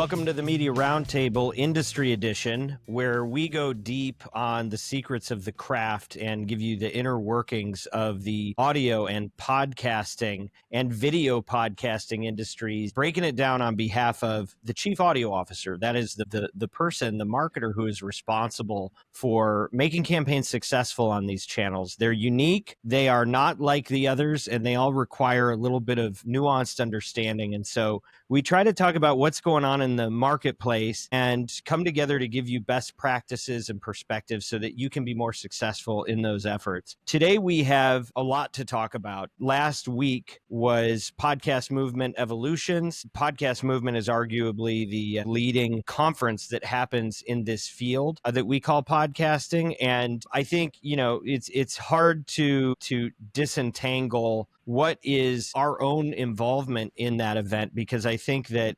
Welcome to the Media Roundtable Industry Edition, where we go deep on the secrets of the craft and give you the inner workings of the audio and podcasting and video podcasting industries, breaking it down on behalf of the chief audio officer. That is the person, the marketer who is responsible for making campaigns successful on these channels. They're unique, they are not like the others, and they all require a little bit of nuanced understanding. And so we try to talk about what's going on in the marketplace and come together to give you best practices and perspectives so that you can be more successful in those efforts. Today, we have a lot to talk about. Last week was Podcast Movement Evolutions. Podcast Movement is arguably the leading conference that happens in this field that we call podcasting. And I think, it's hard to disentangle what is our own involvement in that event, because I think that,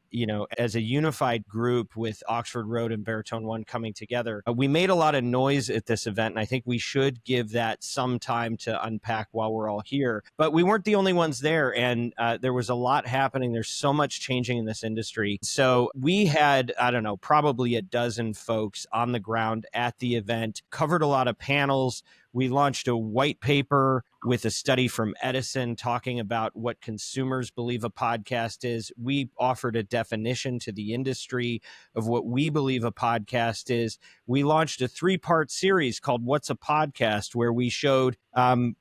as a unified group with Oxford Road and Baritone One coming together, we made a lot of noise at this event, and I think we should give that some time to unpack while we're all here. But we weren't the only ones there, and there was a lot happening. There's so much changing in this industry. So we had, probably a dozen folks on the ground at the event, covered a lot of panels. We launched a white paper with a study from Edison talking about what consumers believe a podcast is. We offered a definition to the industry of what we believe a podcast is. We launched a 3-part series called What's a Podcast, where we showed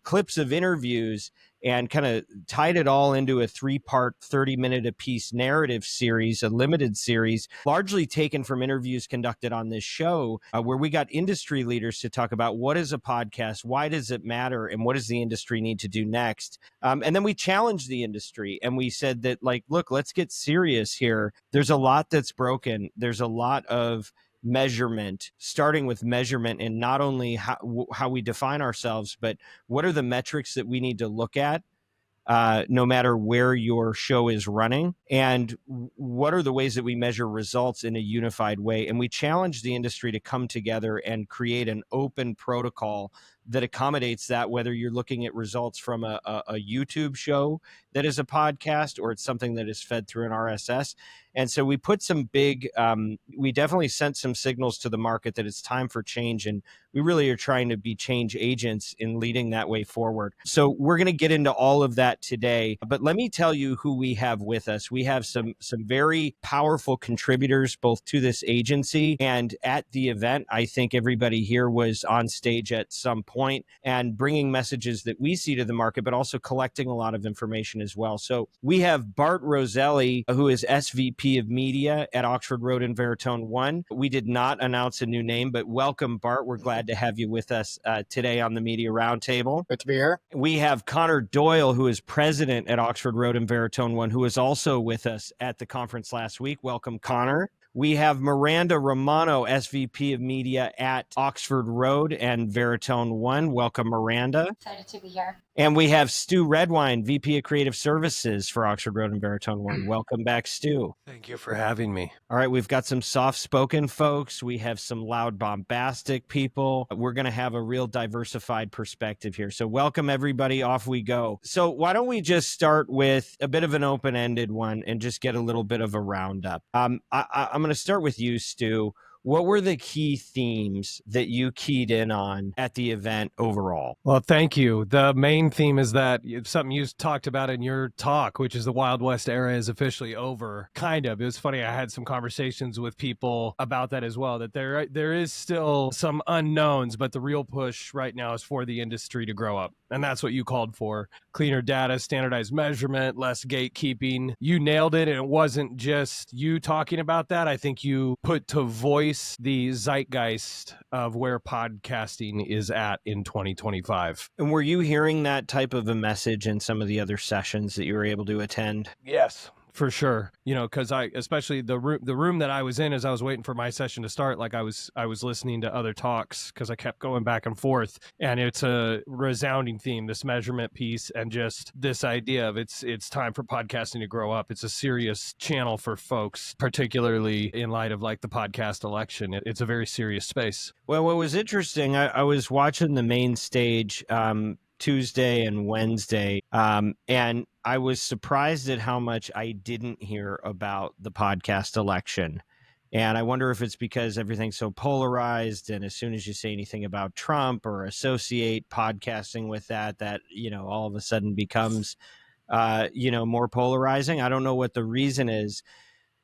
clips of interviews and kind of tied it all into a 3-part, 30-minute apiece narrative series, a limited series, largely taken from interviews conducted on this show, where we got industry leaders to talk about what is a podcast, why does it matter, and what does the industry need to do next. And then we challenged the industry, and we said that, look, let's get serious here. There's a lot that's broken. There's a lot of measurement, starting with measurement and not only how we define ourselves, but what are the metrics that we need to look at no matter where your show is running, and what are the ways that we measure results in a unified way. And we challenge the industry to come together and create an open protocol that accommodates that, whether you're looking at results from a YouTube show that is a podcast or it's something that is fed through an RSS. And so we put some we definitely sent some signals to the market that it's time for change. And we really are trying to be change agents in leading that way forward. So we're going to get into all of that today. But let me tell you who we have with us. We have some very powerful contributors both to this agency and at the event. I think everybody here was on stage at some point and bringing messages that we see to the market, but also collecting a lot of information as well. So we have Bart Roselli, who is SVP of Media at Oxford Road and Baritone One. We did not announce a new name, but welcome, Bart. We're glad to have you with us today on the Media Roundtable. Good to be here. We have Conor Doyle, who is president at Oxford Road and Baritone One, who was also with us at the conference last week. Welcome, Conor. We have Miranda Romano, SVP of Media at Oxford Road and Baritone One. Welcome, Miranda. Excited to be here. And we have Stu Redwine, VP of Creative Services for Oxford Road and Baritone One. Welcome back, Stu. Thank you for having me. All right, we've got some soft-spoken folks. We have some loud, bombastic people. We're going to have a real diversified perspective here. So welcome, everybody. Off we go. So why don't we just start with a bit of an open-ended one and just get a little bit of a roundup. I'm going to start with you, Stu. What were the key themes that you keyed in on at the event overall? Well, thank you. The main theme is that something you talked about in your talk, which is the Wild West era is officially over. Kind of. It was funny. I had some conversations with people about that as well, that there is still some unknowns, but the real push right now is for the industry to grow up. And that's what you called for. Cleaner data, standardized measurement, less gatekeeping. You nailed it. And it wasn't just you talking about that. I think you put to voice the zeitgeist of where podcasting is at in 2025. And were you hearing that type of a message in some of the other sessions that you were able to attend? Yes. For sure. Because especially the room that I was in as I was waiting for my session to start, I was listening to other talks because I kept going back and forth, and it's a resounding theme, this measurement piece, and just this idea of it's time for podcasting to grow up. It's a serious channel for folks, particularly in light of the podcast election. It's a very serious space. Well, what was interesting, I was watching the main stage Tuesday and Wednesday, and I was surprised at how much I didn't hear about the podcast election. And I wonder if it's because everything's so polarized, and as soon as you say anything about Trump or associate podcasting with that, all of a sudden becomes, more polarizing. I don't know what the reason is,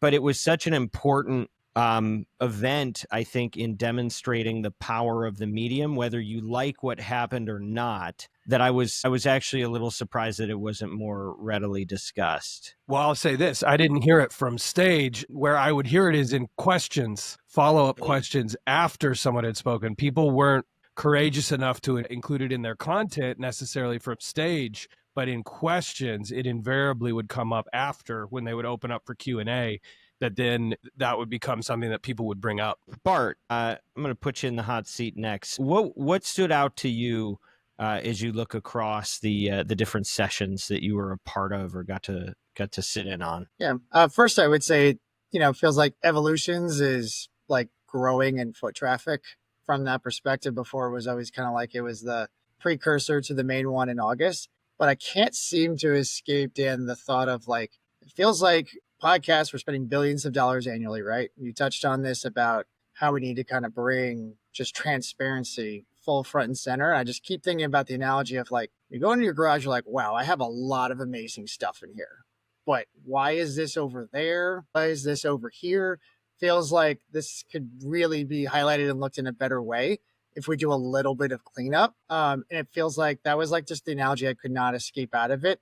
but it was such an important event, I think, in demonstrating the power of the medium, whether you like what happened or not, that I was actually a little surprised that it wasn't more readily discussed. Well, I'll say this. I didn't hear it from stage. Where I would hear it is in questions, follow-up questions after someone had spoken. People weren't courageous enough to include it in their content necessarily from stage, but in questions, it invariably would come up after when they would open up for Q&A, that would become something that people would bring up. Bart, I'm going to put you in the hot seat next. What stood out to you as you look across the different sessions that you were a part of or got to sit in on? Yeah. First, I would say, feels like Evolutions is like growing in foot traffic from that perspective. Before, it was always kind of like it was the precursor to the main one in August. But I can't seem to escape, Dan, the thought of like, it feels like podcasts, we're spending billions of dollars annually, right? You touched on this about how we need to kind of bring just transparency full front and center. I just keep thinking about the analogy of like, you go into your garage, you're like, wow, I have a lot of amazing stuff in here. But why is this over there? Why is this over here? Feels like this could really be highlighted and looked in a better way if we do a little bit of cleanup. And it feels like that was like just the analogy I could not escape out of it.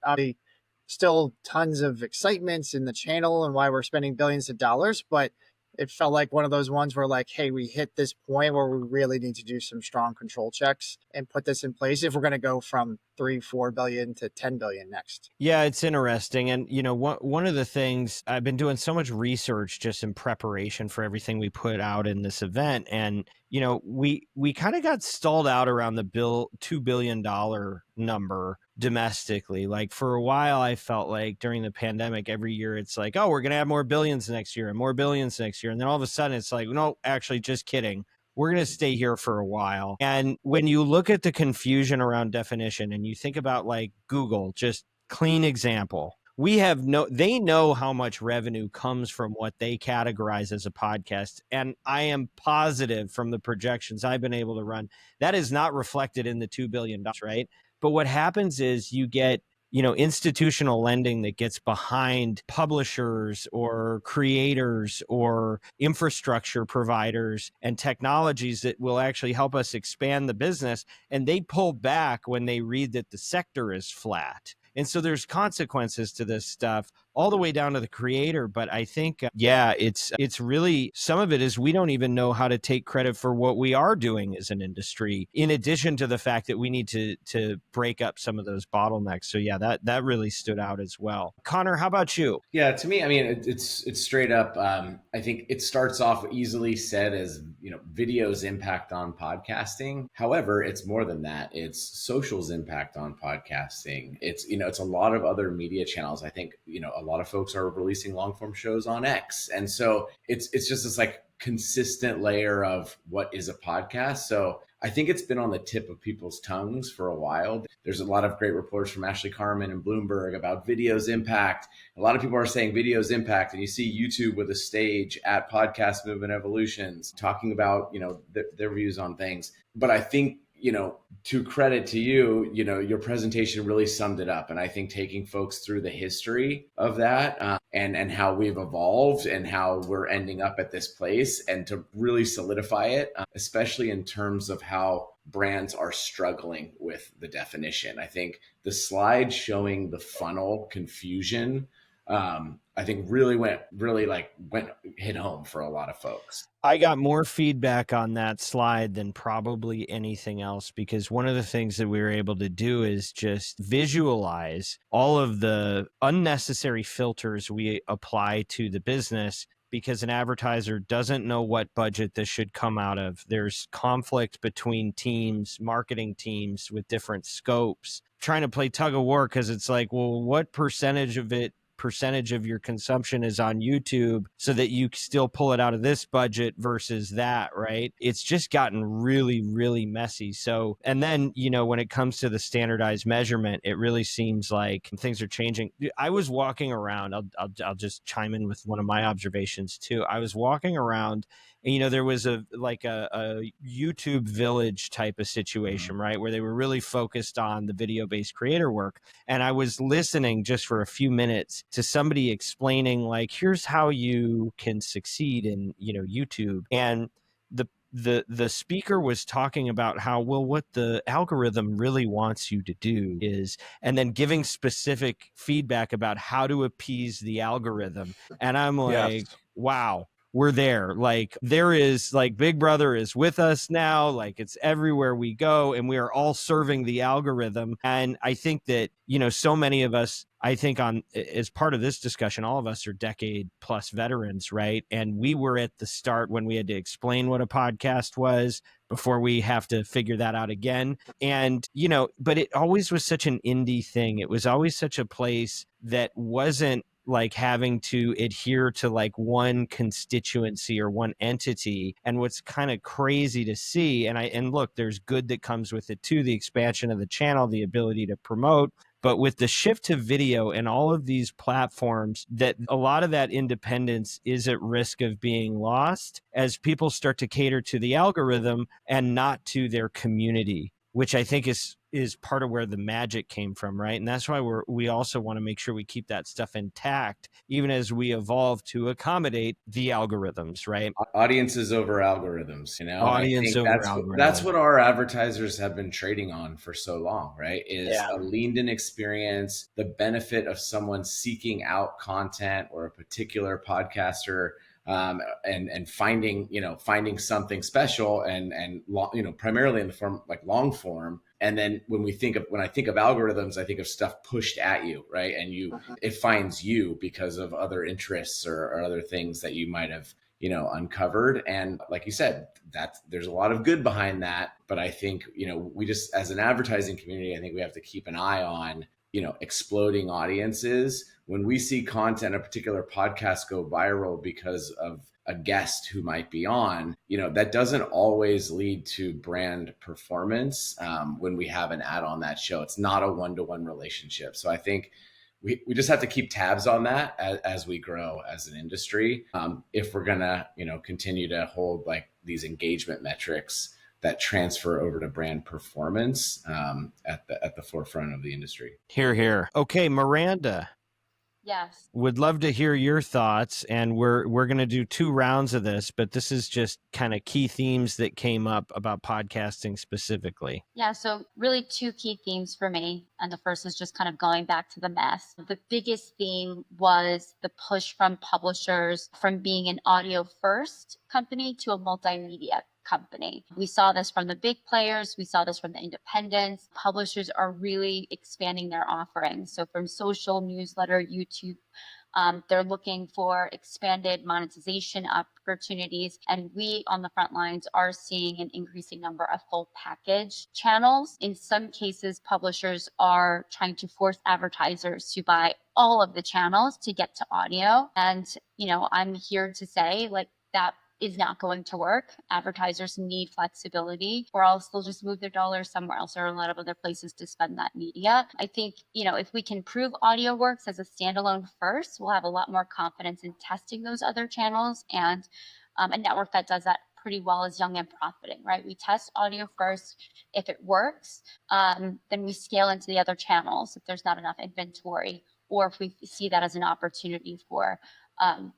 Still tons of excitements in the channel and why we're spending billions of dollars, but it felt like one of those ones where like, hey, we hit this point where we really need to do some strong control checks and put this in place if we're going to go from 3-4 billion to 10 billion next. Yeah, it's interesting. And, one of the things, I've been doing so much research just in preparation for everything we put out in this event. And, we kind of got stalled out around the $2 billion number domestically. Like for a while, I felt like during the pandemic, every year it's like, oh, we're going to have more billions next year and more billions next year. And then all of a sudden it's like, no, actually, just kidding. We're going to stay here for a while. And when you look at the confusion around definition and you think about like Google, just clean example, they know how much revenue comes from what they categorize as a podcast. And I am positive from the projections I've been able to run, that is not reflected in the $2 billion, right? But what happens is you get, institutional lending that gets behind publishers or creators or infrastructure providers and technologies that will actually help us expand the business. And they pull back when they read that the sector is flat. And so there's consequences to this stuff all the way down to the creator. But I think, it's really, some of it is we don't even know how to take credit for what we are doing as an industry, in addition to the fact that we need to break up some of those bottlenecks. So yeah, that really stood out as well. Conor, how about you? Yeah, to me, I mean, it's straight up. I think it starts off easily said as, video's impact on podcasting. However, it's more than that. It's social's impact on podcasting. It's a lot of other media channels. I think, a lot of folks are releasing long form shows on X. And so it's just this like consistent layer of what is a podcast. So I think it's been on the tip of people's tongues for a while. There's a lot of great reports from Ashley Carmen and Bloomberg about video's impact. A lot of people are saying video's impact, and you see YouTube with a stage at Podcast Movement Evolutions talking about, their views on things. But I think, to credit to you, your presentation really summed it up. And I think taking folks through the history of that and how we've evolved and how we're ending up at this place, and to really solidify it, especially in terms of how brands are struggling with the definition. I think the slide showing the funnel confusion, I think really hit home for a lot of folks. I got more feedback on that slide than probably anything else, because one of the things that we were able to do is just visualize all of the unnecessary filters we apply to the business, because an advertiser doesn't know what budget this should come out of. There's conflict between teams, marketing teams with different scopes, trying to play tug of war, because it's like, well, what percentage of it percentage of your consumption is on YouTube so that you still pull it out of this budget versus that, right? It's just gotten really, really messy. So, and then, when it comes to the standardized measurement, it really seems like things are changing. I was walking around, I'll just chime in with one of my observations too. I was walking around and, there was a YouTube village type of situation, right? Where they were really focused on the video-based creator work. And I was listening just for a few minutes to somebody explaining, like, here's how you can succeed in, YouTube. And the speaker was talking about how, well, what the algorithm really wants you to do is, and then giving specific feedback about how to appease the algorithm. And I'm like, wow, we're there. Like, there is, like, Big Brother is with us now. Like, it's everywhere we go, and we are all serving the algorithm. And I think that, so many of us, I think as part of this discussion, all of us are decade plus veterans, right? And we were at the start when we had to explain what a podcast was before we have to figure that out again. And, but it always was such an indie thing. It was always such a place that wasn't like having to adhere to like one constituency or one entity. And what's kind of crazy to see, and look, there's good that comes with it too, the expansion of the channel, the ability to promote. But with the shift to video and all of these platforms, that a lot of that independence is at risk of being lost as people start to cater to the algorithm and not to their community, which I think is part of where the magic came from, right? And that's why we also want to make sure we keep that stuff intact, even as we evolve to accommodate the algorithms, right? Audiences over algorithms, Audience over algorithms. That's what our advertisers have been trading on for so long, right? Is a leaned in experience, the benefit of someone seeking out content or a particular podcaster, and finding something special and primarily in the form like long form. And then when I think of algorithms, I think of stuff pushed at you, right? And it finds you because of other interests or other things that you might have, uncovered. And like you said, there's a lot of good behind that. But I think, we just, as an advertising community, I think we have to keep an eye on, exploding audiences. When we see content, a particular podcast go viral because of a guest who might be on, that doesn't always lead to brand performance. When we have an ad on that show, it's not a one-to-one relationship. So I think we just have to keep tabs on that as we grow as an industry. If we're gonna, continue to hold like these engagement metrics that transfer over to brand performance at the forefront of the industry. Hear, hear. Okay, Miranda. Yes. Would love to hear your thoughts, and we're going to do 2 rounds of this, but this is just kind of key themes that came up about podcasting specifically. Yeah, so really 2 key themes for me. And the first is just kind of going back to the mess. The biggest theme was the push from publishers from being an audio first company to a multimedia company. We saw this from the big players. We saw this from the independents. Publishers are really expanding their offerings. So from social, newsletter, YouTube, they're looking for expanded monetization opportunities. And we on the front lines are seeing an increasing number of full package channels. In some cases, publishers are trying to force advertisers to buy all of the channels to get to audio. And, I'm here to say that is not going to work. Advertisers need flexibility, or else they'll just move their dollars somewhere else. There are a lot of other places to spend that media. I think, if we can prove audio works as a standalone first, we'll have a lot more confidence in testing those other channels. And a network that does that pretty well is Young and Profiting, right? We test audio first. If it works, then we scale into the other channels if there's not enough inventory, or if we see that as an opportunity for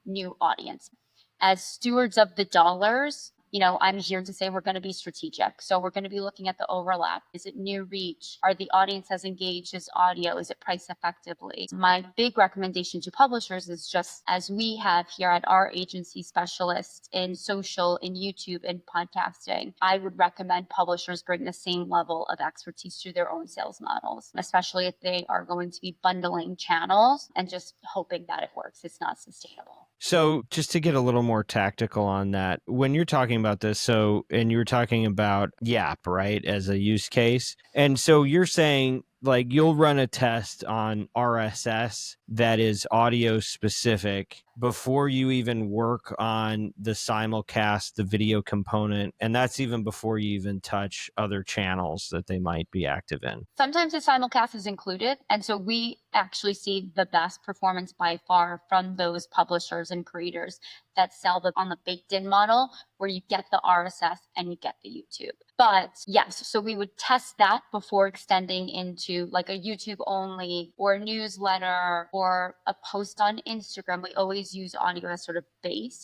new audience. As stewards of the dollars, I'm here to say we're going to be strategic. So we're going to be looking at the overlap. Is it new reach? Are the audience as engaged as audio? Is it priced effectively? My big recommendation to publishers is just as we have here at our agency specialists in social, in YouTube, and podcasting, I would recommend publishers bring the same level of expertise to their own sales models, especially if they are going to be bundling channels and just hoping that it works. It's not sustainable. So just to get a little more tactical on that, when you're talking about this, and you were talking about Yap, right, as a use case. And so you're saying, like you'll run a test on RSS that is audio specific before you even work on the simulcast, the video component, and that's even before you even touch other channels that they might be active in. Sometimes the simulcast is included, and so we actually see the best performance by far from those publishers and creators that sell on the baked-in model, where you get the RSS and you get the YouTube. But yes, so we would test that before extending into like a YouTube only or a newsletter or a post on Instagram. We always use audio as sort of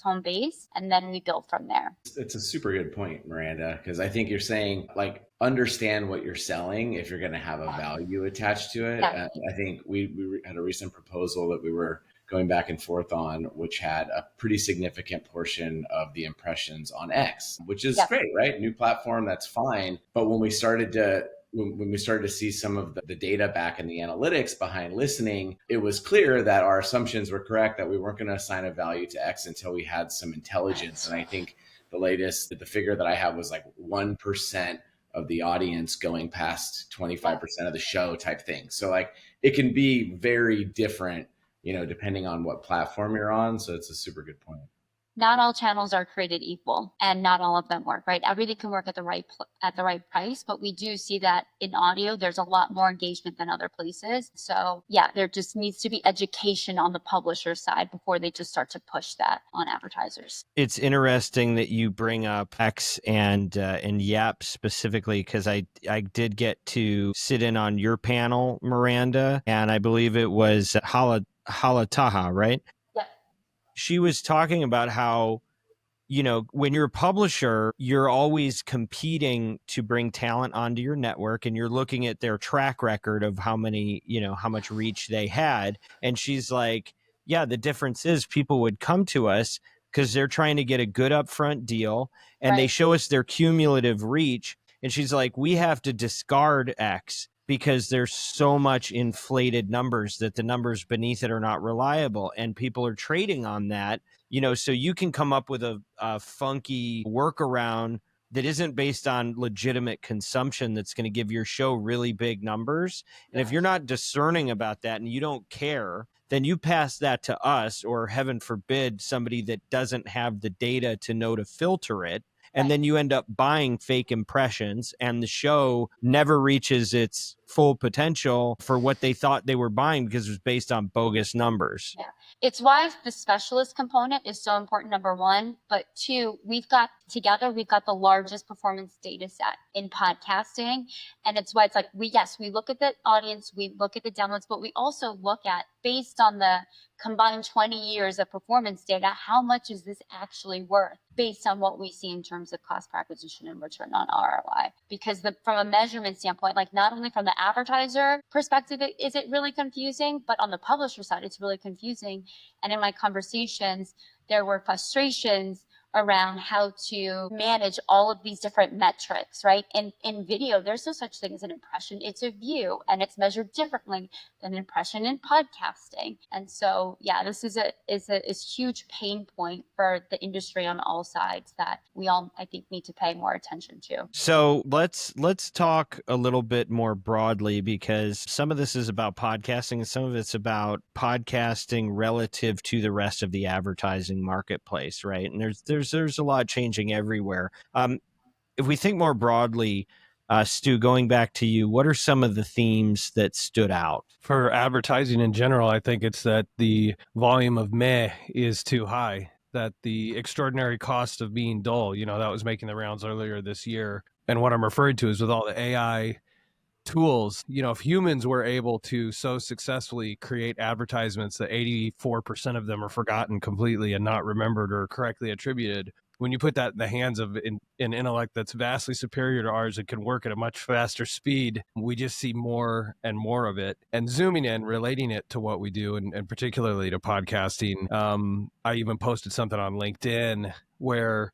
home base, and then we build from there. It's a super good point, Miranda, because I think you're saying like understand what you're selling if you're going to have a value attached to it. Yeah. I think we had a recent proposal that we were going back and forth on, which had a pretty significant portion of the impressions on X, which is great, right? New platform, that's fine. But when we started to see some of the data back in the analytics behind listening, it was clear that our assumptions were correct, that we weren't going to assign a value to X until we had some intelligence. And I think the figure that I have was like 1% of the audience going past 25% of the show type thing. So like it can be very different, depending on what platform you're on. So it's a super good point. Not all channels are created equal, and not all of them work, right? Everything can work at the right price, but we do see that in audio, there's a lot more engagement than other places. So yeah, there just needs to be education on the publisher side before they just start to push that on advertisers. It's interesting that you bring up X and Yap specifically, because I did get to sit in on your panel, Miranda, and I believe it was Halataha, right? She was talking about how, when you're a publisher, you're always competing to bring talent onto your network, and you're looking at their track record of how much reach they had. And she's like, yeah, the difference is people would come to us because they're trying to get a good upfront deal, and they show us their cumulative reach. And she's like, we have to discard X because there's so much inflated numbers that the numbers beneath it are not reliable, and people are trading on that. So you can come up with a funky workaround that isn't based on legitimate consumption that's going to give your show really big numbers. And if you're not discerning about that and you don't care, then you pass that to us, or heaven forbid, somebody that doesn't have the data to know to filter it. And then you end up buying fake impressions, and the show never reaches its full potential for what they thought they were buying because it was based on bogus numbers. Yeah. It's why the specialist component is so important, number one. But two, we've got the largest performance data set in podcasting. And it's why it's like, we look at the audience, we look at the downloads, but we also look at, based on the combined 20 years of performance data, how much is this actually worth based on what we see in terms of cost per acquisition and return on ROI? Because from a measurement standpoint, like not only from the advertiser perspective, is it really confusing, but on the publisher side, it's really confusing. And in my conversations, there were frustrations around how to manage all of these different metrics, right? And in video, there's no such thing as an impression. It's a view, and it's measured differently than an impression in podcasting. And so, yeah, this is a huge pain point for the industry on all sides that we all, I think, need to pay more attention to. So let's talk a little bit more broadly, because some of this is about podcasting and some of it's about podcasting relative to the rest of the advertising marketplace, right? And there's a lot changing everywhere. If we think more broadly, Stu, going back to you, what are some of the themes that stood out? For advertising in general, I think it's that the volume of meh is too high, that the extraordinary cost of being dull, that was making the rounds earlier this year. And what I'm referring to is with all the AI tools, if humans were able to so successfully create advertisements that 84% of them are forgotten completely and not remembered or correctly attributed, when you put that in the hands of an intellect that's vastly superior to ours and can work at a much faster speed, we just see more and more of it. And zooming in, relating it to what we do, and particularly to podcasting, I even posted something on LinkedIn where,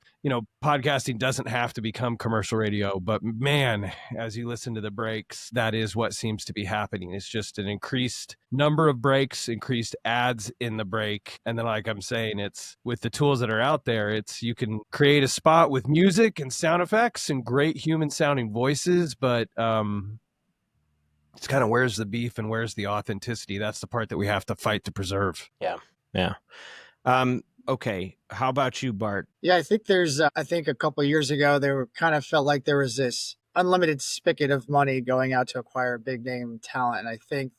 podcasting doesn't have to become commercial radio, but man, as you listen to the breaks, that is what seems to be happening. It's just an increased number of breaks, increased ads in the break. And then, like I'm saying, it's with the tools that are out there, you can create a spot with music and sound effects and great human sounding voices, but It's kind of where's the beef and where's the authenticity. That's the part that we have to fight to preserve. Yeah. Okay. How about you, Bart? Yeah, I think I think a couple of years ago, kind of felt like there was this unlimited spigot of money going out to acquire big name talent. And I think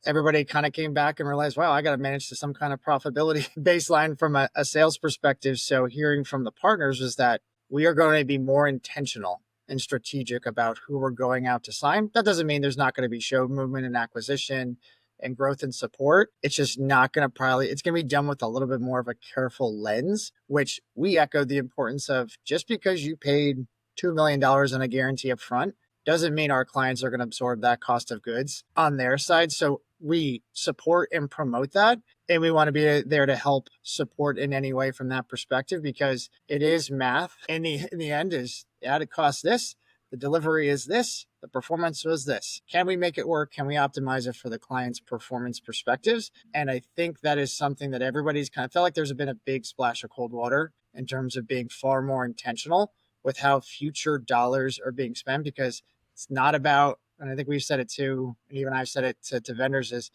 everybody kind of came back and realized, wow, I got to manage to some kind of profitability baseline from a sales perspective. So hearing from the partners was that we are going to be more intentional and strategic about who we're going out to sign. That doesn't mean there's not going to be show movement and acquisition and growth and support. It's just not going to it's going to be done with a little bit more of a careful lens, which we echoed the importance of. Just because you paid $2 million in a guarantee up front doesn't mean our clients are going to absorb that cost of goods on their side. So we support and promote that. And we want to be there to help support in any way from that perspective, because it is math. In the end is, yeah, it costs this. The delivery is this. The performance was this. Can we make it work? Can we optimize it for the client's performance perspectives? And I think that is something that everybody's kind of felt like there's been a big splash of cold water in terms of being far more intentional with how future dollars are being spent, because it's not about, and I think we've said it too, and even I've said it to vendors, is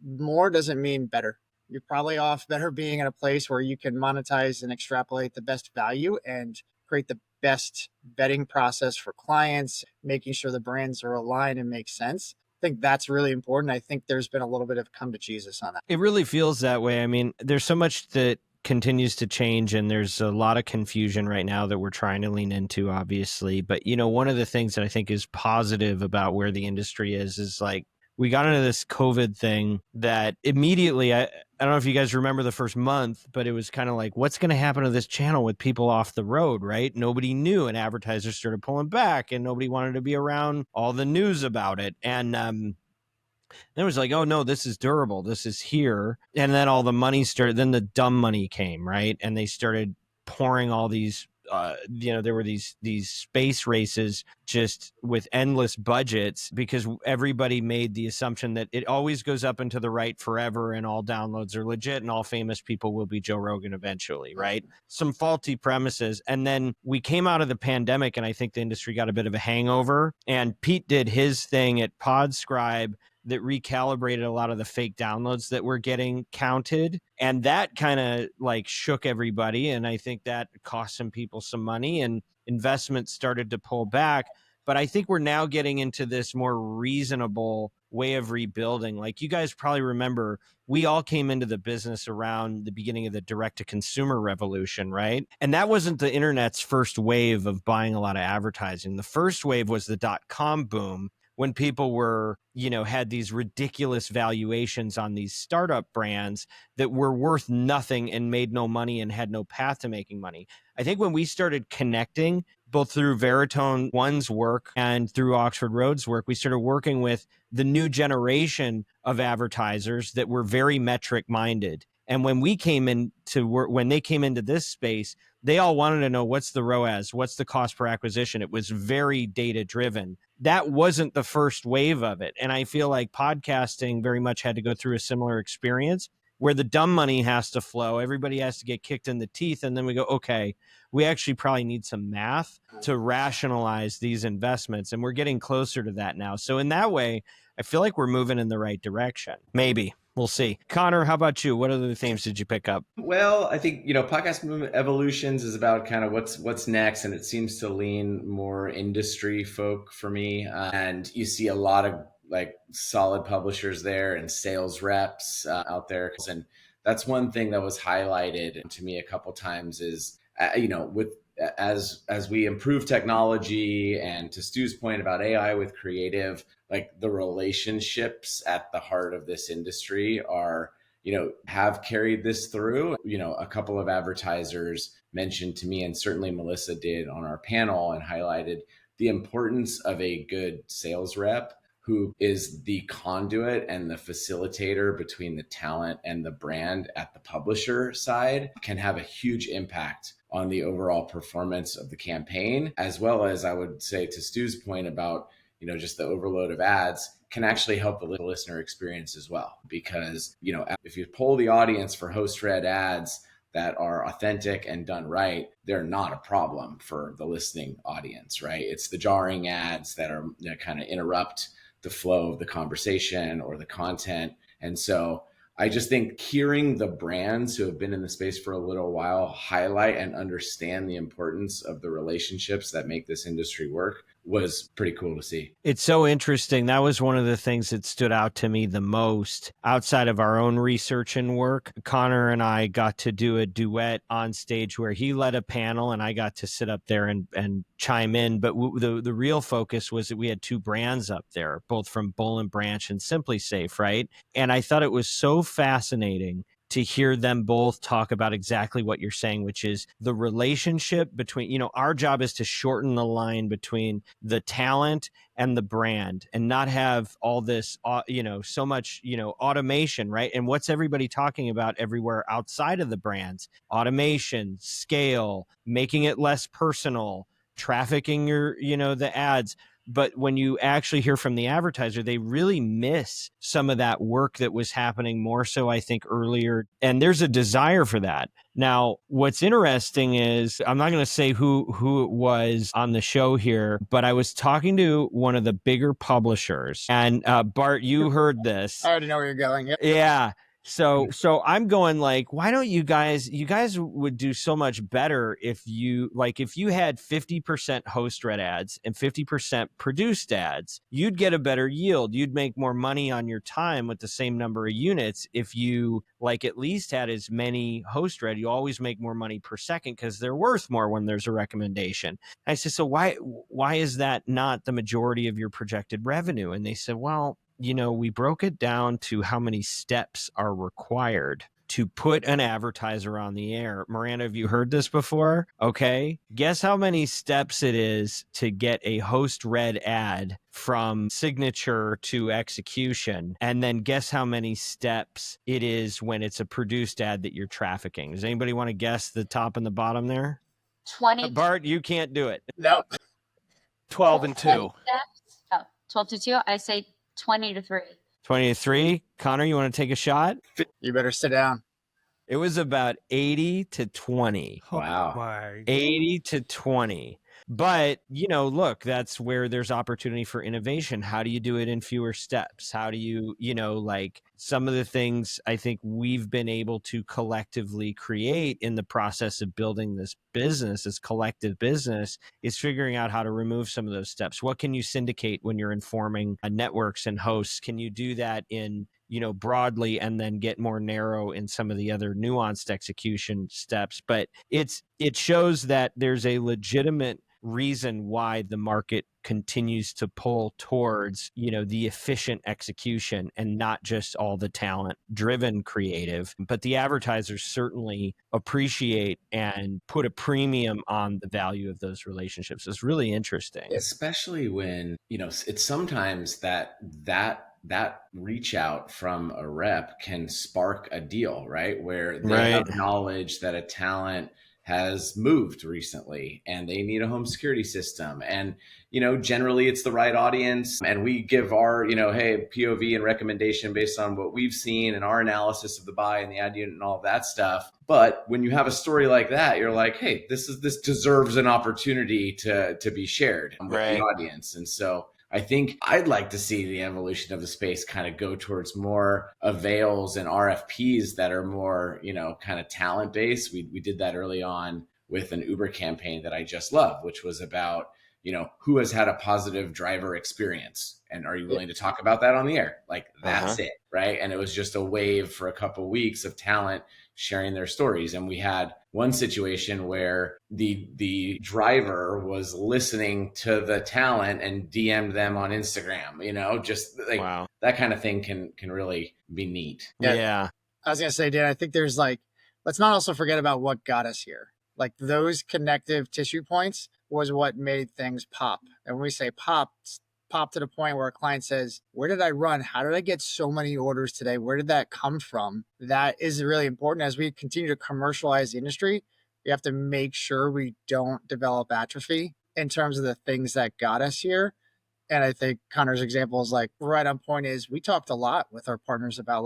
more doesn't mean better. You're probably off better being in a place where you can monetize and extrapolate the best value and create the best vetting process for clients, making sure the brands are aligned and make sense. I think that's really important. I think there's been a little bit of come to Jesus on that. It really feels that way. I mean, there's so much that continues to change, and there's a lot of confusion right now that we're trying to lean into, obviously. But, one of the things that I think is positive about where the industry is like, we got into this COVID thing that immediately, I don't know if you guys remember the first month, but it was kind of like, what's going to happen to this channel with people off the road, right? Nobody knew, and advertisers started pulling back, and nobody wanted to be around all the news about it. And it was like, oh no, this is durable. This is here. And then all the money started, then the dumb money came, right? And they started pouring all these, there were these space races just with endless budgets, because everybody made the assumption that it always goes up and to the right forever and all downloads are legit and all famous people will be Joe Rogan eventually, right? Some faulty premises. And then we came out of the pandemic, and I think the industry got a bit of a hangover, and Pete did his thing at Podscribe that recalibrated a lot of the fake downloads that were getting counted. And that kind of like shook everybody. And I think that cost some people some money, and investments started to pull back. But I think we're now getting into this more reasonable way of rebuilding. Like, you guys probably remember, we all came into the business around the beginning of the direct-to-consumer revolution, right? And that wasn't the internet's first wave of buying a lot of advertising. The first wave was the dot-com boom, when people were, had these ridiculous valuations on these startup brands that were worth nothing and made no money and had no path to making money. I think when we started connecting, both through Veritone One's work and through Oxford Road's work, we started working with the new generation of advertisers that were very metric minded. And when we came into work, when they came into this space, they all wanted to know, what's the ROAS, what's the cost per acquisition. It was very data driven. That wasn't the first wave of it. And I feel like podcasting very much had to go through a similar experience, where the dumb money has to flow. Everybody has to get kicked in the teeth. And then we go, okay, we actually probably need some math to rationalize these investments. And we're getting closer to that now. So in that way, I feel like we're moving in the right direction. Maybe. We'll see. Conor, how about you? What other themes did you pick up? Well, I think, podcast movement evolutions is about kind of what's next. And it seems to lean more industry folk for me. And you see a lot of like solid publishers there and sales reps out there. And that's one thing that was highlighted to me a couple times is, with as we improve technology, and to Stu's point about AI with creative, like the relationships at the heart of this industry are, have carried this through. A couple of advertisers mentioned to me, and certainly Melissa did on our panel, and highlighted the importance of a good sales rep who is the conduit and the facilitator between the talent and the brand at the publisher side, can have a huge impact on the overall performance of the campaign, as well as, I would say, to Stu's point about, just the overload of ads, can actually help the listener experience as well. Because, if you poll the audience for host-read ads that are authentic and done right, they're not a problem for the listening audience, right? It's the jarring ads that are kind of interrupt the flow of the conversation or the content. And so I just think hearing the brands who have been in the space for a little while highlight and understand the importance of the relationships that make this industry work was pretty cool to see. It's so interesting. That was one of the things that stood out to me the most outside of our own research and work. Conor and I got to do a duet on stage where he led a panel and I got to sit up there and chime in. But the real focus was that we had two brands up there, both from Bull and Branch and Simply Safe, right? And I thought it was so fascinating to hear them both talk about exactly what you're saying, which is the relationship between, our job is to shorten the line between the talent and the brand and not have all this, so much, automation, right? And what's everybody talking about everywhere outside of the brands? Automation, scale, making it less personal, trafficking the ads. But when you actually hear from the advertiser, they really miss some of that work that was happening more so, I think, earlier. And there's a desire for that. Now, what's interesting is, I'm not going to say who it was on the show here, but I was talking to one of the bigger publishers. And Bart, you heard this. I already know where you're going. Yep. Yeah. So I'm going like, why don't you guys would do so much better if you had 50% host read ads and 50% produced ads, you'd get a better yield. You'd make more money on your time with the same number of units. If you at least had as many host read, you always make more money per second because they're worth more when there's a recommendation. I said, so why is that not the majority of your projected revenue? And they said, well, we broke it down to how many steps are required to put an advertiser on the air. Miranda, have you heard this before? Okay. Guess how many steps it is to get a host read ad from signature to execution. And then guess how many steps it is when it's a produced ad that you're trafficking. Does anybody want to guess the top and the bottom there? 20. Bart, you can't do it. Nope. 12 and 2. 12 to 2. I say 20 to 3. 20 to 3. Conor, you want to take a shot? You better sit down. It was about 80 to 20. Wow. Oh my. 80 to 20. But, look, that's where there's opportunity for innovation. How do you do it in fewer steps? How do you, some of the things I think we've been able to collectively create in the process of building this business, this collective business, is figuring out how to remove some of those steps. What can you syndicate when you're informing networks and hosts? Can you do that in broadly and then get more narrow in some of the other nuanced execution steps? But it shows that there's a legitimate reason why the market continues to pull towards, the efficient execution and not just all the talent driven creative. But the advertisers certainly appreciate and put a premium on the value of those relationships. It's really interesting. Especially when, it's sometimes that reach out from a rep can spark a deal, right? Where they have knowledge that a talent has moved recently and they need a home security system. And, generally it's the right audience. And we give our, hey, POV and recommendation based on what we've seen and our analysis of the buy and the ad unit and all of that stuff. But when you have a story like that, you're like, hey, this deserves an opportunity to be shared with the audience. And so I think I'd like to see the evolution of the space kind of go towards more avails and RFPs that are more, kind of talent based. We did that early on with an Uber campaign that I just love, which was about, who has had a positive driver experience and are you willing to talk about that on the air? Like that's it. Right. And it was just a wave for a couple of weeks of talent sharing their stories. And we had one situation where the driver was listening to the talent and DM'd them on Instagram, just like that kind of thing can really be neat. Yeah. I was going to say, Dan, I think there's let's not also forget about what got us here. Like those connective tissue points was what made things pop. And when we say pop to the point where a client says, where did I run? How did I get so many orders today? Where did that come from? That is really important. As we continue to commercialize the industry, we have to make sure we don't develop atrophy in terms of the things that got us here. And I think Conor's example is right on point. Is we talked a lot with our partners about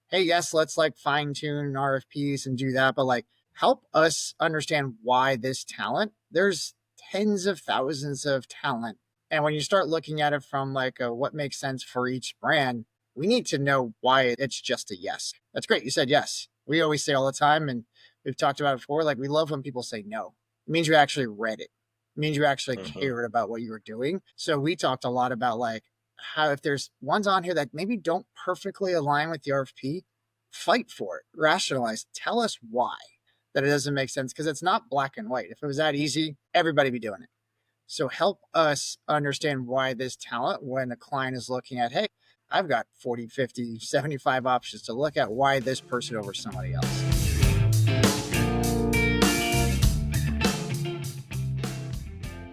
hey, yes, let's fine tune RFPs and do that. But help us understand why this talent, there's tens of thousands of talent And when you start looking at it from like what makes sense for each brand, we need to know why it's just a yes. That's great. You said yes. We always say all the time, and we've talked about it before, like we love when people say no. It means you actually read it. It means you actually cared about what you were doing. So we talked a lot about like how if there's ones on here that maybe don't perfectly align with the RFP, fight for it, rationalize, tell us why that it doesn't make sense, because it's not black and white. If it was that easy, everybody be doing it. So help us understand why this talent, when a client is looking at, hey, I've got 40, 50, 75 options to look at, why this person over somebody else.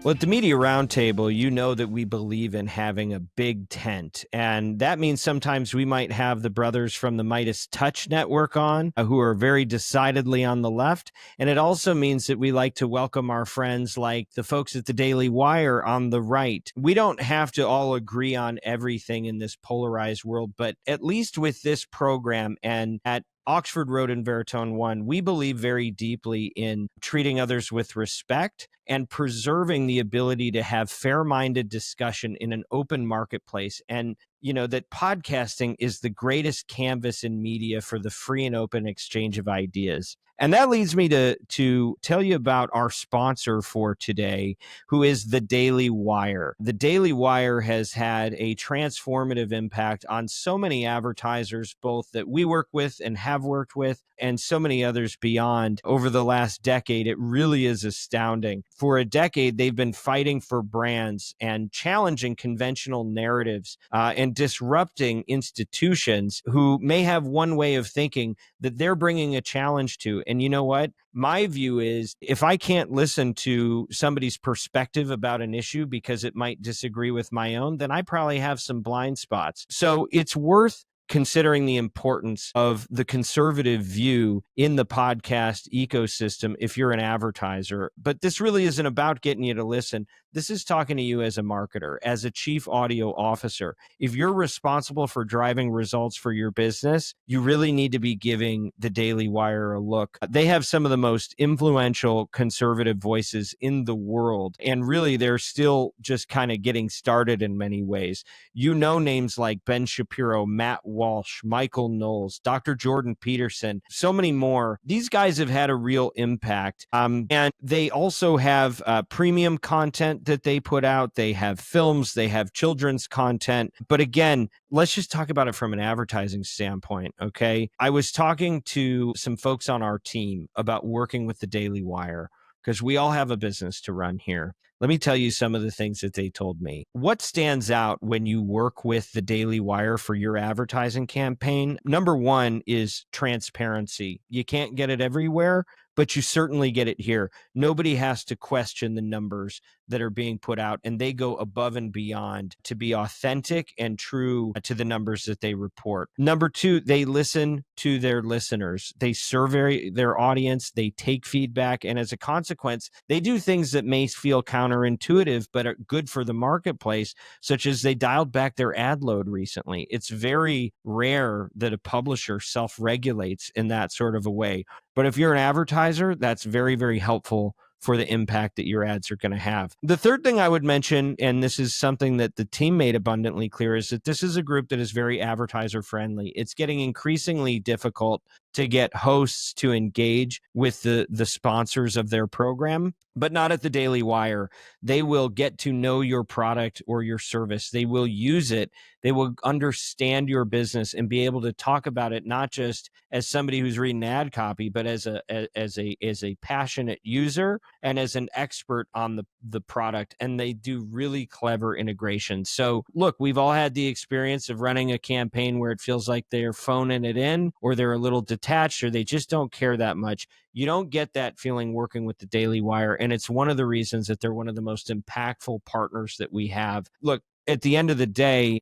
Well, at the Media Roundtable, you know that we believe in having a big tent. And that means sometimes we might have the brothers from the Midas Touch Network on, who are very decidedly on the left. And it also means that we like to welcome our friends like the folks at the Daily Wire on the right. We don't have to all agree on everything in this polarized world, but at least with this program and at Oxford Road and Veritone 1, we believe very deeply in treating others with respect and preserving the ability to have fair-minded discussion in an open marketplace. And, you know, that podcasting is the greatest canvas in media for the free and open exchange of ideas. And that leads me to tell you about our sponsor for today, who is the Daily Wire. The Daily Wire has had a transformative impact on so many advertisers, both that we work with and have worked with, and so many others beyond over the last decade. It really is astounding. For a decade, they've been fighting for brands and challenging conventional narratives and disrupting institutions who may have one way of thinking that they're bringing a challenge to. And you know what? My view is if I can't listen to somebody's perspective about an issue because it might disagree with my own, then I probably have some blind spots. So it's worth considering the importance of the conservative view in the podcast ecosystem if you're an advertiser. But this really isn't about getting you to listen. This is talking to you as a marketer, as a chief audio officer. If you're responsible for driving results for your business, you really need to be giving the Daily Wire a look. They have some of the most influential conservative voices in the world, and really they're still just kind of getting started in many ways. You know, names like Ben Shapiro, Matt Walsh, Michael Knowles, Dr. Jordan Peterson, so many more. These guys have had a real impact. And they also have premium content that they put out. They have films, they have children's content. But again, let's just talk about it from an advertising standpoint, okay? I was talking to some folks on our team about working with the Daily Wire because we all have a business to run here. Let me tell you some of the things that they told me. What stands out when you work with the Daily Wire for your advertising campaign? Number one is transparency. You can't get it everywhere, but you certainly get it here. Nobody has to question the numbers that are being put out, and they go above and beyond to be authentic and true to the numbers that they report. Number two, they listen to their listeners. They survey their audience, they take feedback, and as a consequence, they do things that may feel counterintuitive, but are good for the marketplace, such as they dialed back their ad load recently. It's very rare that a publisher self-regulates in that sort of a way. But if you're an advertiser, that's very, very helpful for the impact that your ads are going to have. The third thing I would mention, and this is something that the team made abundantly clear, is that this is a group that is very advertiser friendly. It's getting increasingly difficult to get hosts to engage with the sponsors of their program, but not at the Daily Wire. They will get to know your product or your service. They will use it. They will understand your business and be able to talk about it, not just as somebody who's reading ad copy, but as a passionate user and as an expert on the product. And they do really clever integrations. So look, we've all had the experience of running a campaign where it feels like they're phoning it in, or they're a little detached, or they just don't care that much. You don't get that feeling working with the Daily Wire. And it's one of the reasons that they're one of the most impactful partners that we have. Look, at the end of the day,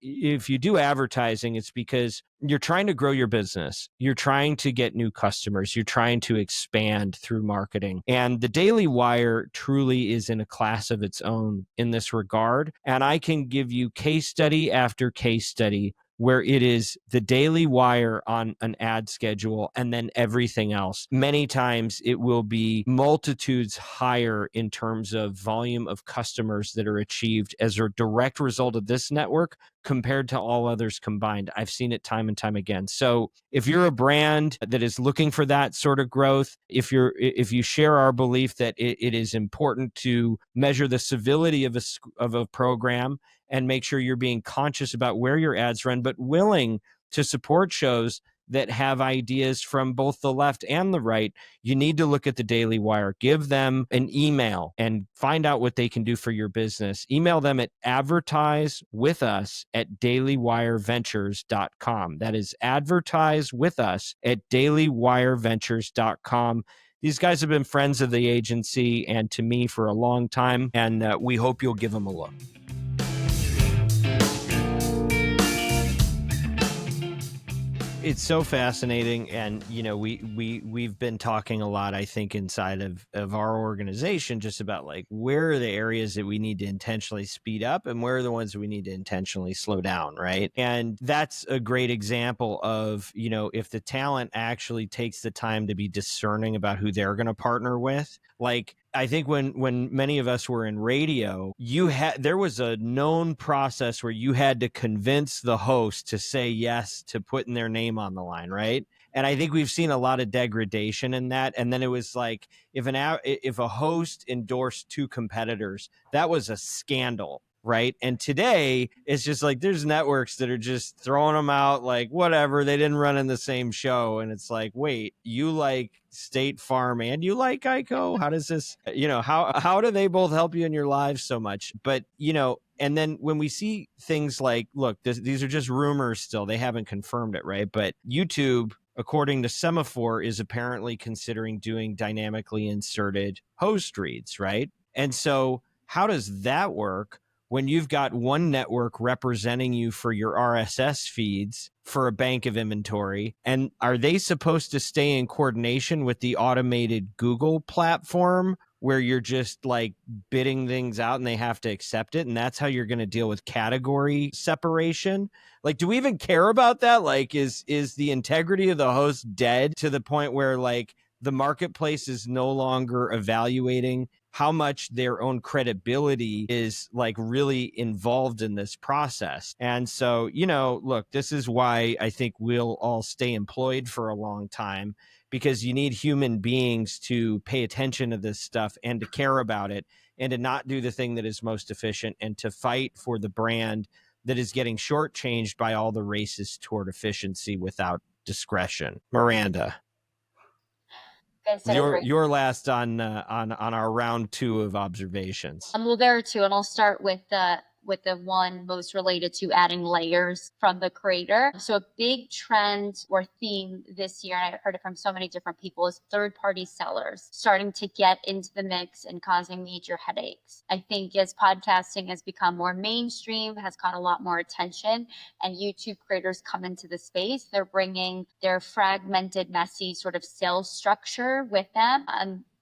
if you do advertising, it's because you're trying to grow your business. You're trying to get new customers. You're trying to expand through marketing. And the Daily Wire truly is in a class of its own in this regard. And I can give you case study after case study where it is the Daily Wire on an ad schedule and then everything else. Many times it will be multitudes higher in terms of volume of customers that are achieved as a direct result of this network compared to all others combined. I've seen it time and time again. So if you're a brand that is looking for that sort of growth, if you share our belief that it is important to measure the civility of a program and make sure you're being conscious about where your ads run, but willing to support shows that have ideas from both the left and the right, you need to look at the Daily Wire. Give them an email and find out what they can do for your business. Email them at advertisewithus@dailywireventures.com. That is advertisewithus@dailywireventures.com. These guys have been friends of the agency and to me for a long time, and we hope you'll give them a look. It's so fascinating, and we've been talking a lot, I think, inside of our organization just about like where are the areas that we need to intentionally speed up and where are the ones that we need to intentionally slow down, right? And that's a great example of, if the talent actually takes the time to be discerning about who they're going to partner with. Like, I think when many of us were in radio, there was a known process where you had to convince the host to say yes to putting their name on the line, right? And I think we've seen a lot of degradation in that. And then it was like if a host endorsed two competitors, that was a scandal. Right. And today it's just like there's networks that are just throwing them out like whatever. They didn't run in the same show. And it's like, wait, you like State Farm and you like Geico? How does this, how do they both help you in your lives so much? But, and then when we see things like, look, these are just rumors still, they haven't confirmed it. Right. But YouTube, according to Semaphore, is apparently considering doing dynamically inserted host reads. Right. And so how does that work when you've got one network representing you for your RSS feeds for a bank of inventory? And are they supposed to stay in coordination with the automated Google platform where you're just like bidding things out and they have to accept it? And that's how you're going to deal with category separation? Like, do we even care about that? Like, is the integrity of the host dead to the point where like the marketplace is no longer evaluating how much their own credibility is like really involved in this process? And so, look, this is why I think we'll all stay employed for a long time, because you need human beings to pay attention to this stuff and to care about it and to not do the thing that is most efficient and to fight for the brand that is getting shortchanged by all the races toward efficiency without discretion. Miranda, you're last on our round two of observations. Well, there are two, and I'll start with the one most related to adding layers from the creator. So a big trend or theme this year, and I've heard it from so many different people, is third-party sellers starting to get into the mix and causing major headaches. I think as podcasting has become more mainstream, has got a lot more attention, and YouTube creators come into the space, they're bringing their fragmented, messy sort of sales structure with them.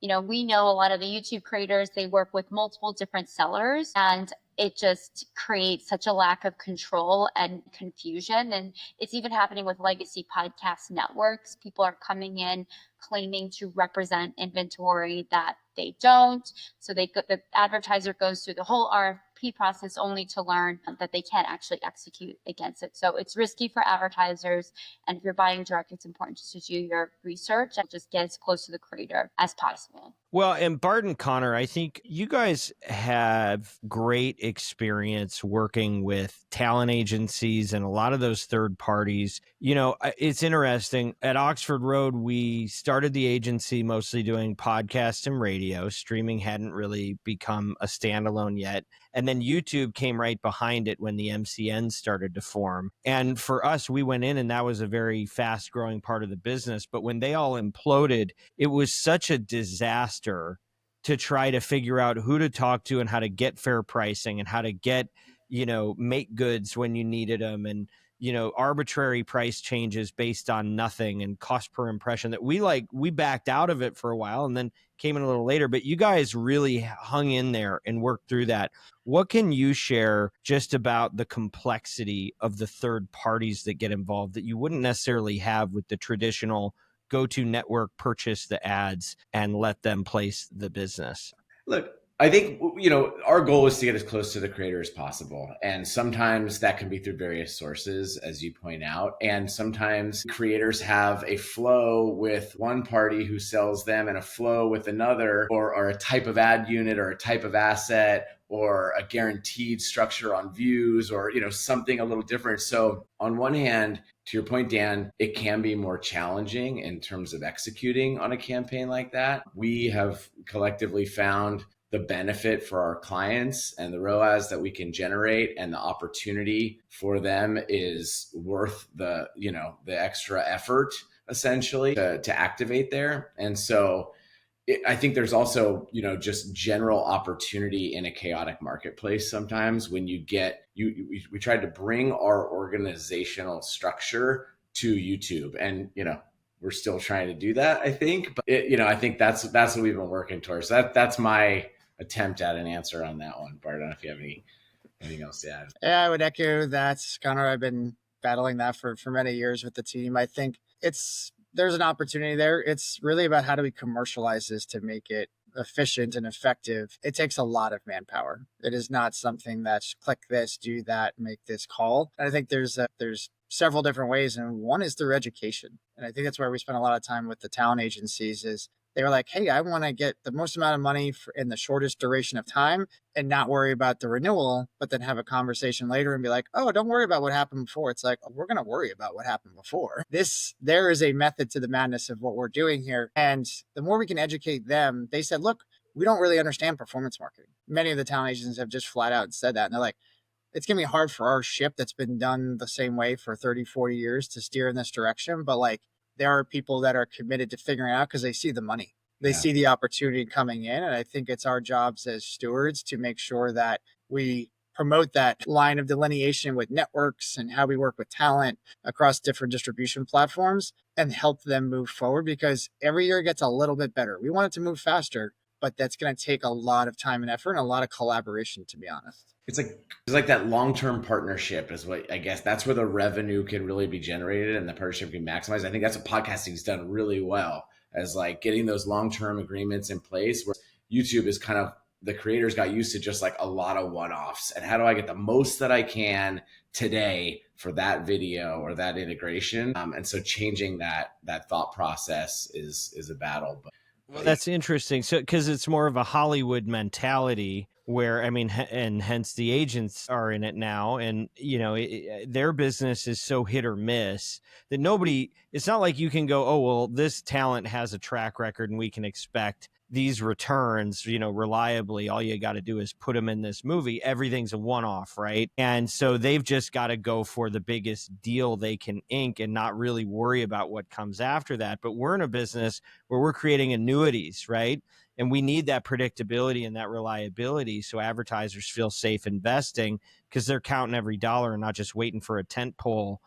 We know a lot of the YouTube creators, they work with multiple different sellers, and it just creates such a lack of control and confusion. And it's even happening with legacy podcast networks. People are coming in claiming to represent inventory that they don't. So the advertiser goes through the whole RFP process only to learn that they can't actually execute against it. So it's risky for advertisers. And if you're buying direct, it's important just to do your research and just get as close to the creator as possible. Well, and Bart and Conor, I think you guys have great experience working with talent agencies and a lot of those third parties. It's interesting. At Oxford Road, we started the agency mostly doing podcasts and radio. Streaming hadn't really become a standalone yet. And then YouTube came right behind it when the MCN started to form. And for us, we went in and that was a very fast growing part of the business. But when they all imploded, it was such a disaster to try to figure out who to talk to and how to get fair pricing and how to get, make goods when you needed them. And arbitrary price changes based on nothing and cost per impression that we backed out of it for a while and then came in a little later, but you guys really hung in there and worked through that. What can you share just about the complexity of the third parties that get involved that you wouldn't necessarily have with the traditional go-to network, purchase the ads and let them place the business? Look, I think, our goal is to get as close to the creator as possible. And sometimes that can be through various sources, as you point out. And sometimes creators have a flow with one party who sells them and a flow with another, or a type of ad unit or a type of asset or a guaranteed structure on views or, something a little different. So on one hand, to your point, Dan, it can be more challenging in terms of executing on a campaign like that. We have collectively found the benefit for our clients and the ROAS that we can generate and the opportunity for them is worth the extra effort essentially to activate there. And so I think there's also, just general opportunity in a chaotic marketplace. Sometimes when we tried to bring our organizational structure to YouTube and, we're still trying to do that, I think, but I think that's what we've been working towards. That's my attempt at an answer on that one. Bart, I don't know if you have anything else to add. Yeah, I would echo that, Conor. I've been battling that for many years with the team. I think there's an opportunity there. It's really about how do we commercialize this to make it efficient and effective. It takes a lot of manpower. It is not something that's click this, do that, make this call. And I think there's several different ways, and one is through education. And I think that's where we spend a lot of time with the talent agencies is they were like, hey, I want to get the most amount of money in the shortest duration of time and not worry about the renewal, but then have a conversation later and be like, oh, don't worry about what happened before. It's like, oh, we're going to worry about what happened before. There is a method to the madness of what we're doing here. And the more we can educate them, they said, look, we don't really understand performance marketing. Many of the talent agencies have just flat out said that. And they're like, it's going to be hard for our ship that's been done the same way for 30, 40 years to steer in this direction. But like, there are people that are committed to figuring it out because they see the money. They see the opportunity coming in. And I think it's our jobs as stewards to make sure that we promote that line of delineation with networks and how we work with talent across different distribution platforms and help them move forward, because every year it gets a little bit better. We want it to move faster, but that's going to take a lot of time and effort and a lot of collaboration, to be honest. It's like that long-term partnership is what I guess that's where the revenue can really be generated and the partnership can maximize. I think that's what podcasting's done really well, as like getting those long-term agreements in place, where YouTube is kind of, the creators got used to just like a lot of one-offs and how do I get the most that I can today for that video or that integration. And so changing that thought process is a battle. Well, that's interesting. So, because it's more of a Hollywood mentality where, I mean, and hence the agents are in it now. And, their business is so hit or miss that it's not like you can go, oh, well, this talent has a track record and we can expect these returns, reliably. All you got to do is put them in this movie. Everything's a one-off, right? And so they've just got to go for the biggest deal they can ink and not really worry about what comes after that. But we're in a business where we're creating annuities, right? And we need that predictability and that reliability so advertisers feel safe investing because they're counting every dollar and not just waiting for a tent pole,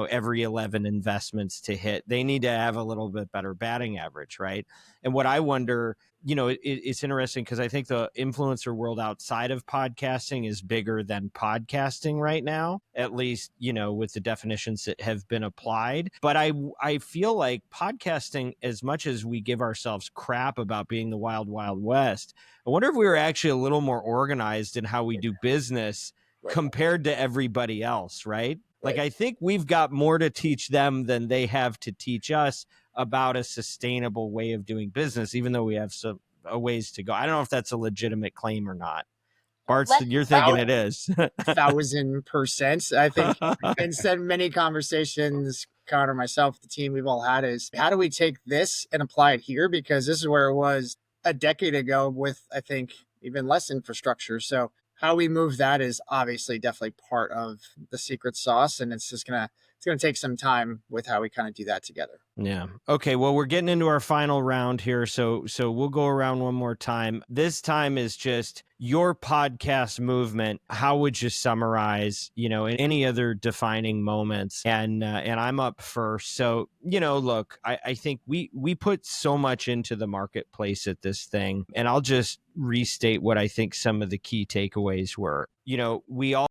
every 11 investments to hit. They need to have a little bit better batting average, right? And what I wonder, it's interesting because I think the influencer world outside of podcasting is bigger than podcasting right now, at least, with the definitions that have been applied. But I feel like podcasting, as much as we give ourselves crap about being the wild, wild west, I wonder if we were actually a little more organized in how we do business compared to everybody else, right? Like, I think we've got more to teach them than they have to teach us about a sustainable way of doing business, even though we have a ways to go. I don't know if that's a legitimate claim or not. Bart, you're thinking it is. 1,000%. I think instead many conversations, Conor, myself, the team we've all had is how do we take this and apply it here? Because this is where it was a decade ago with, I think, even less infrastructure. So how we move that is obviously definitely part of the secret sauce. And it's just going to it's going to take some time with how we kind of do that together. Yeah. Okay. Well, we're getting into our final round here. So we'll go around one more time. This time is just your podcast movement. How would you summarize, any other defining moments? And I'm up first. So, look, I think we put so much into the marketplace at this thing, and I'll just restate what I think some of the key takeaways were. We all